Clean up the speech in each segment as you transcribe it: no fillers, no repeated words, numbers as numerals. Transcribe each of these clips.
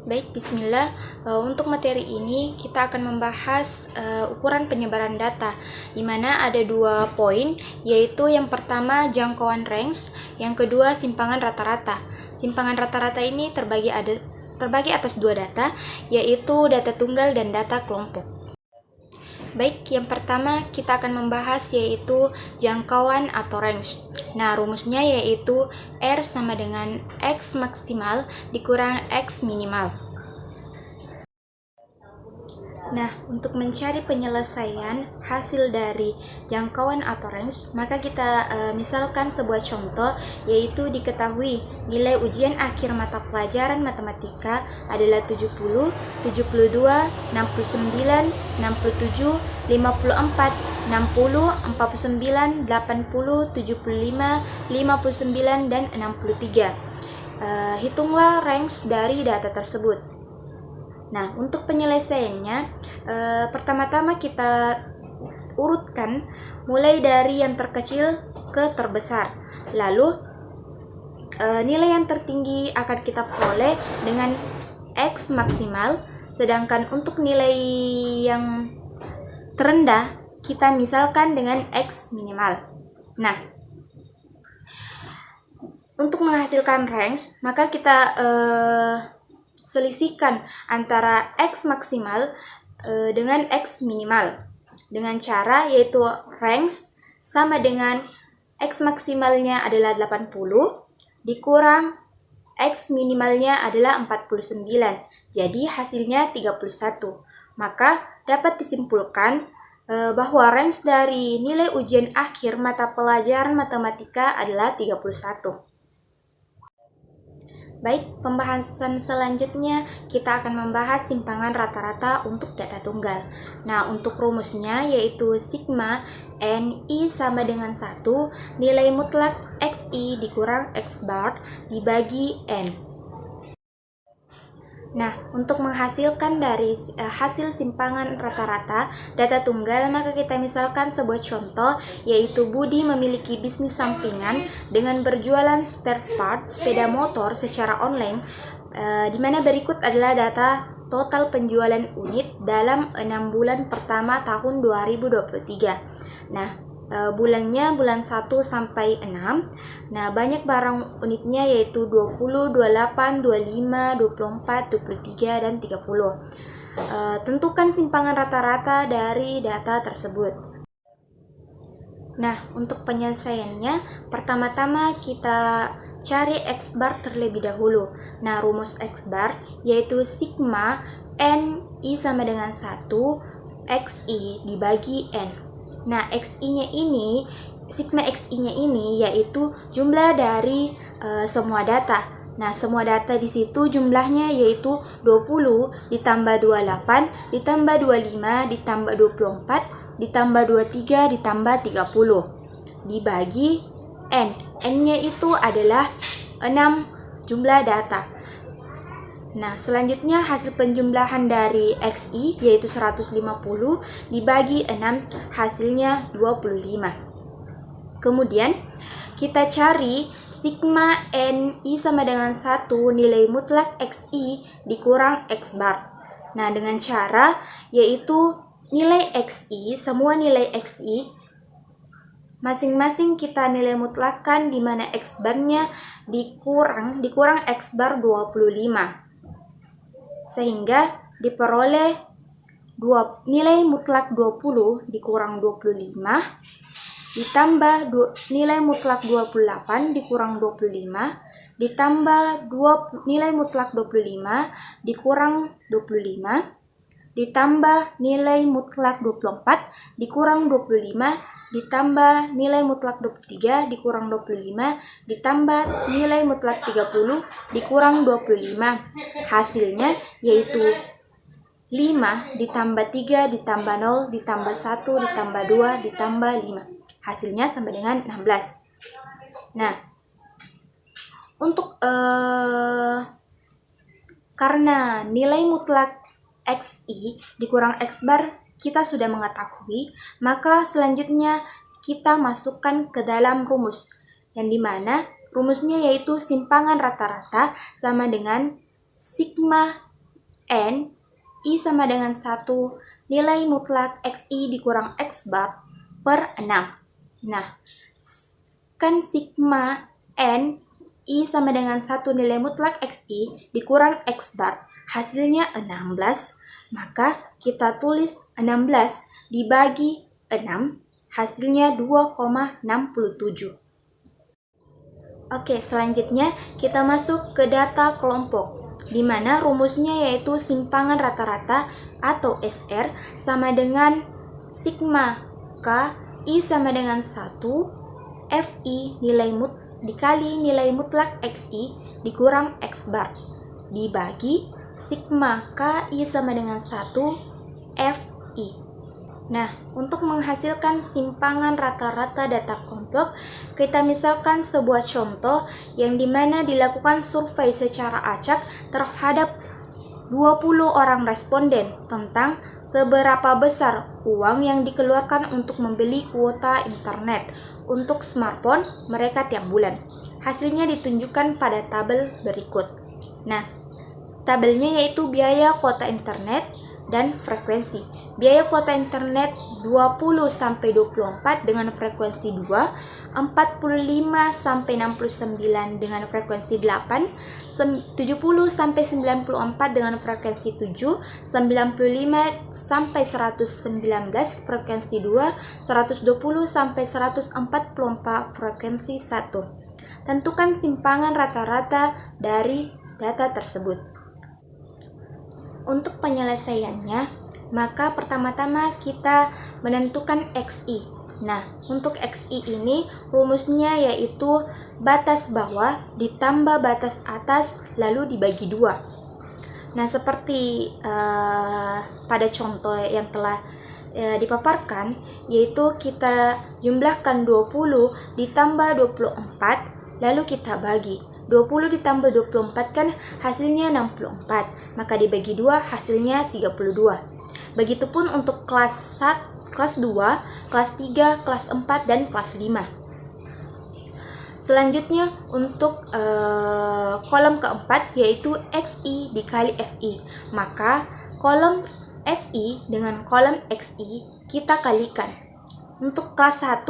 Baik, bismillah. Untuk materi ini kita akan membahas ukuran penyebaran data, di mana ada 2 poin, yaitu yang pertama jangkauan range, yang kedua simpangan rata-rata. Simpangan rata-rata ini terbagi atas 2 data, yaitu data tunggal dan data kelompok. Baik, yang pertama kita akan membahas yaitu jangkauan atau range. Nah, rumusnya yaitu R sama dengan X maksimal dikurang X minimal. Nah, untuk mencari penyelesaian hasil dari jangkauan atau range, maka kita misalkan sebuah contoh, yaitu diketahui nilai ujian akhir mata pelajaran matematika adalah 70, 72, 69, 67, 54, 60, 49, 80, 75, 59, dan 63. Hitunglah range dari data tersebut. Nah, untuk penyelesaiannya, pertama-tama kita urutkan mulai dari yang terkecil ke terbesar. Lalu, nilai yang tertinggi akan kita peroleh dengan X maksimal, sedangkan untuk nilai yang terendah kita misalkan dengan X minimal. Nah, untuk menghasilkan range, maka kita selisihkan antara X maksimal dengan X minimal dengan cara yaitu range sama dengan X maksimalnya adalah 80 dikurang X minimalnya adalah 49. Jadi hasilnya 31. Maka dapat disimpulkan bahwa range dari nilai ujian akhir mata pelajaran matematika adalah 31. Baik, pembahasan selanjutnya kita akan membahas simpangan rata-rata untuk data tunggal. Nah, untuk rumusnya yaitu sigma NI sama dengan 1 nilai mutlak XI dikurang X bar dibagi N. Nah, untuk menghasilkan dari hasil simpangan rata-rata data tunggal, maka kita misalkan sebuah contoh, yaitu Budi memiliki bisnis sampingan dengan berjualan spare part sepeda motor secara online, di mana berikut adalah data total penjualan unit dalam 6 bulan pertama tahun 2023. Nah, bulannya bulan 1 sampai 6. Nah, banyak barang unitnya yaitu 20, 28, 25, 24, 23, dan 30. Tentukan simpangan rata-rata dari data tersebut. Nah, untuk penyelesaiannya, pertama-tama kita cari X bar terlebih dahulu. Nah, rumus X bar yaitu sigma NI sama dengan 1 XI dibagi N. Nah, sigma XI-nya ini yaitu jumlah dari semua data. Nah, semua data di situ jumlahnya yaitu 20 ditambah 28 ditambah 25 ditambah 24 ditambah 23 ditambah 30 dibagi N. N-nya itu adalah 6 jumlah data. Nah, selanjutnya hasil penjumlahan dari XI yaitu 150 dibagi 6 hasilnya 25. Kemudian kita cari sigma NI sama dengan 1 nilai mutlak XI dikurang X bar. Nah, dengan cara yaitu nilai XI, semua nilai XI masing-masing kita nilai mutlakkan di mana X bar-nya dikurang X bar 25. Sehingga diperoleh nilai mutlak 20 dikurang 25 ditambah nilai mutlak 28 dikurang 25 ditambah nilai mutlak 25 dikurang 25 ditambah nilai mutlak 24 dikurang 25 ditambah nilai mutlak 23 dikurang 25 ditambah nilai mutlak 30 dikurang 25. Hasilnya yaitu 5 ditambah 3 ditambah 0 ditambah 1 ditambah 2 ditambah 5. Hasilnya sama dengan 16. Nah, untuk karena nilai mutlak XI dikurang X bar kita sudah mengetahui, maka selanjutnya kita masukkan ke dalam rumus, yang dimana rumusnya yaitu simpangan rata-rata sama dengan sigma N I sama dengan 1 nilai mutlak XI dikurang X bar per 6. Nah, kan sigma N I sama dengan 1 nilai mutlak XI dikurang X bar, hasilnya 16, maka kita tulis 16 dibagi 6, hasilnya 2,67. Oke, selanjutnya kita masuk ke data kelompok, di mana rumusnya yaitu simpangan rata-rata atau SR sama dengan sigma K I sama dengan 1 FI dikali nilai mutlak XI dikurang X bar dibagi sigma K I sama dengan 1 FI. Nah, untuk menghasilkan simpangan rata-rata data kelompok, kita misalkan sebuah contoh yang dimana dilakukan survei secara acak terhadap 20 orang responden tentang seberapa besar uang yang dikeluarkan untuk membeli kuota internet untuk smartphone mereka tiap bulan. Hasilnya ditunjukkan pada tabel berikut. Nah, tabelnya yaitu biaya kuota internet dan frekuensi. Biaya kuota internet 20-24 dengan frekuensi 2, 45-69 dengan frekuensi 8, 70-94 dengan frekuensi 7, 95-119 frekuensi 2, 120-144 frekuensi 1. Tentukan simpangan rata-rata dari data tersebut. Untuk penyelesaiannya, maka pertama-tama kita menentukan XI. Nah, untuk XI ini rumusnya yaitu batas bawah ditambah batas atas lalu dibagi 2. Nah, seperti pada contoh yang telah dipaparkan, yaitu kita jumlahkan 20 ditambah 24 lalu kita bagi. 20 ditambah 24 kan hasilnya 64, maka dibagi 2 hasilnya 32. Begitupun untuk kelas 1, kelas 2, kelas 3, kelas 4, dan kelas 5. Selanjutnya untuk kolom keempat yaitu XI dikali FI. Maka kolom FI dengan kolom XI kita kalikan. Untuk kelas 1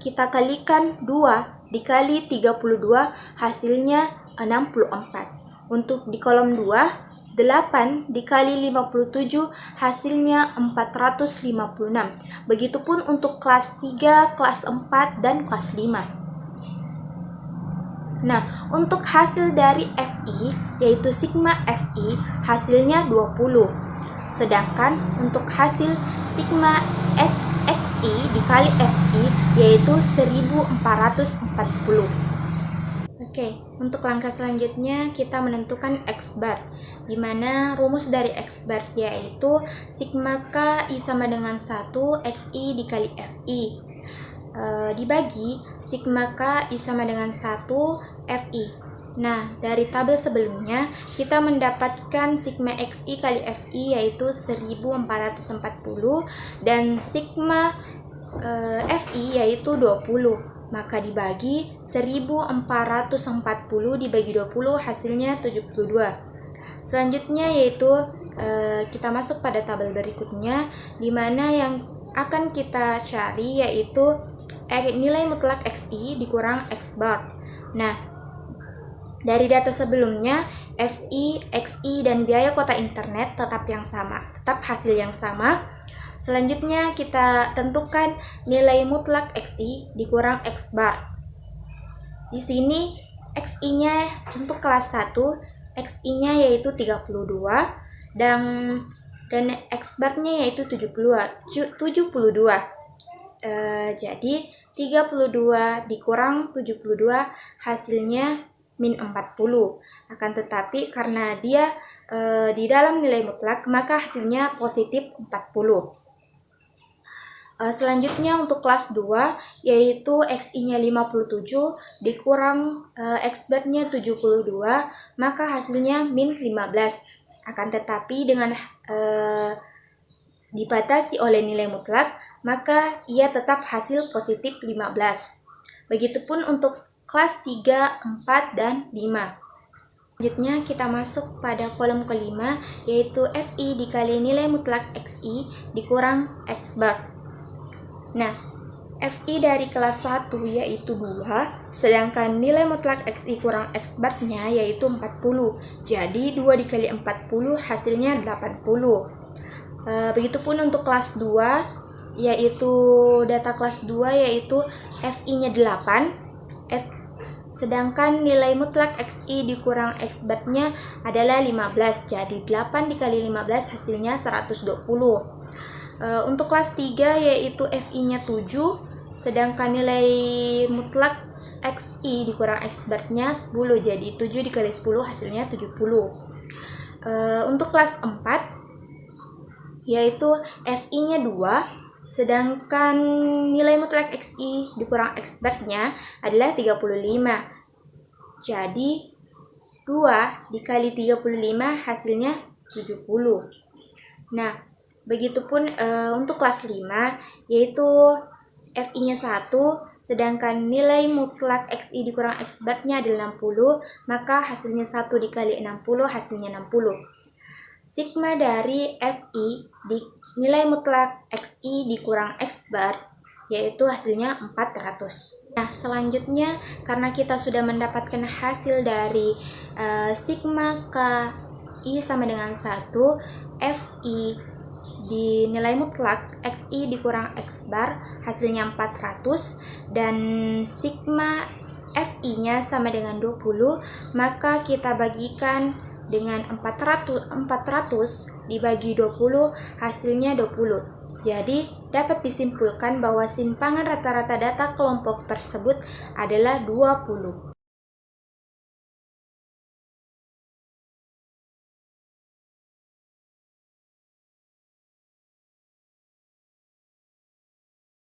kita kalikan 2 dikali 32 hasilnya 64. Untuk di kolom 2, 8 dikali 57 hasilnya 456. Begitupun untuk kelas 3, kelas 4, dan kelas 5. Nah, untuk hasil dari FI yaitu sigma FI hasilnya 20. Sedangkan untuk hasil sigma SXI dikali FI yaitu 1440. Oke, untuk langkah selanjutnya kita menentukan X bar, di mana rumus dari X bar yaitu sigma K I sama dengan 1 XI dikali FI dibagi sigma K I sama dengan 1 FI. Nah, dari tabel sebelumnya kita mendapatkan sigma XI kali FI yaitu 1440 dan sigma FI yaitu 20. Maka dibagi 1440 dibagi 20 hasilnya 72. Selanjutnya yaitu kita masuk pada tabel berikutnya, di mana yang akan kita cari yaitu nilai mutlak XI dikurang X bar. Nah, dari data sebelumnya FI, XI, dan biaya kuota internet tetap hasil yang sama. Selanjutnya kita tentukan nilai mutlak XI dikurang X bar. Di sini XI-nya untuk kelas 1, XI-nya yaitu 32 dan X bar-nya yaitu 72. Jadi 32 dikurang 72 hasilnya min 40. Akan tetapi karena dia di dalam nilai mutlak, maka hasilnya positif 40. Selanjutnya untuk kelas 2 yaitu XI-nya 57 dikurang X bar-nya 72, maka hasilnya min 15. Akan tetapi dengan dibatasi oleh nilai mutlak, maka ia tetap hasil positif 15. Begitupun untuk kelas 3, 4, dan 5. Selanjutnya kita masuk pada kolom kelima, yaitu FI dikali nilai mutlak XI dikurang X bar. Nah, FI dari kelas 1 yaitu 2, sedangkan nilai mutlak XI kurang X bar-nya yaitu 40. Jadi 2 dikali 40 hasilnya 80. Begitupun untuk kelas 2, yaitu data kelas 2 yaitu FI-nya 8. Sedangkan nilai mutlak XI dikurang X bar-nya adalah 15. Jadi 8 dikali 15 hasilnya 120. Untuk kelas 3 yaitu FI-nya 7. Sedangkan nilai mutlak XI dikurang X bar-nya 10. Jadi 7 dikali 10 hasilnya 70. Untuk kelas 4 yaitu FI-nya 2. Sedangkan nilai mutlak XI dikurang X bar-nya adalah 35. Jadi 2 dikali 35 hasilnya 70. Nah, begitupun untuk kelas 5 yaitu FI-nya 1, sedangkan nilai mutlak XI dikurang X bar-nya adalah 60, maka hasilnya 1 dikali 60 hasilnya 60. Sigma dari FI di nilai mutlak XI dikurang X bar yaitu hasilnya 400. Nah, selanjutnya karena kita sudah mendapatkan hasil dari sigma KI sama dengan 1, FI di nilai mutlak XI dikurang X bar hasilnya 400, dan sigma FI-nya sama dengan 20, maka kita bagikan dengan 400 dibagi 20 hasilnya 20. Jadi dapat disimpulkan bahwa simpangan rata-rata data kelompok tersebut adalah 20.